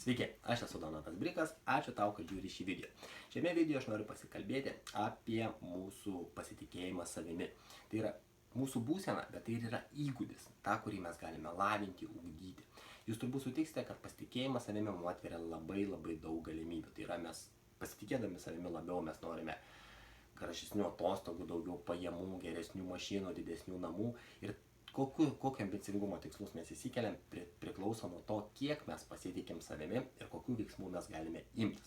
Sveiki, aš esu Donatas Brikas, ačiū tau, kad žiūri šį video. Šiame video aš noriu pasikalbėti apie mūsų pasitikėjimą savimi. Tai yra mūsų būsena, bet tai yra įgūdis, tą, kurį mes galime lavinti, ugdyti. Jūs turbūt sutiksite, kad pasitikėjimas savimi mums atveria labai daug galimybių. Tai yra mes pasitikėdami savimi labiau mes norime gražesnių atostogų, daugiau pajamų, geresnių mašinų, didesnių namų ir kokio ambicingumo tikslus mes įsikeliam priklauso nuo to, kiek mes pasitikim savimi ir kokių veiksmų mes galime imtis.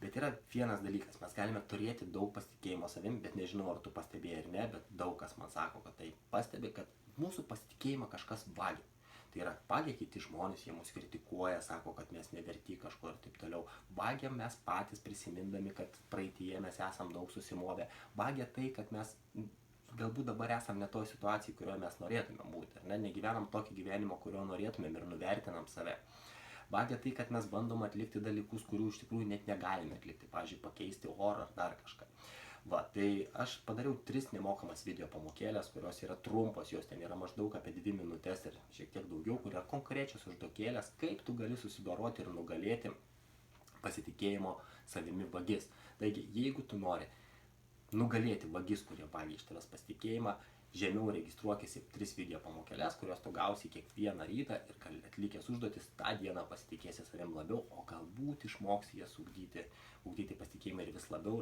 Bet yra vienas dalykas, mes galime turėti daug pasitikėjimo savimi, bet nežinau, ar tu pastebėjai ar ne, bet daug kas man sako, kad tai pastebi, kad mūsų pasitikėjimą kažkas vagia. Tai yra, vagia kiti žmonės, jie mus kritikuoja, sako, kad mes neverti kažko ir taip toliau. Vagia mes patys prisimindami, kad praeityje mes esam daug susimovę. Vagia tai, kad mes galbūt dabar esam ne toj situacijai, kurioje mes norėtume būti, ar ne? Negyvenam tokį gyvenimą, kurio norėtumėm ir nuvertinam save. Vagia tai, kad mes bandom atlikti dalykus, kurių iš tikrųjų net negalime atlikti, pavyzdžiui, pakeisti orą ar dar kažką. Va, tai aš padariau 3 nemokamas video pamokėlės, kurios yra trumpos, jos ten yra maždaug apie 2 minutės ir šiek tiek daugiau, kur yra konkrečios užduotėlės, kaip tu gali susidoroti ir nugalėti pasitikėjimo savimi vagis. Taigi, jeigu tu nori nugalėti vagis, kurie vagia iš tavęs pasitikėjimą, žemiau registruokis į 3 video pamokėlės, kurios tu gausi kiekvieną rytą ir atlikęs užduotis tą dieną pasitikėsi savim labiau, o galbūt išmoksi jas ugdyti pasitikėjimą ir vis labiau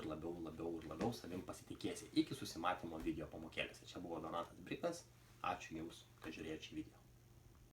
savim pasitikėsi. Iki susimatymo video pamokėlėse. Čia buvo Donatas Brikas. Ačiū Jums, kad žiūrėjote šį video.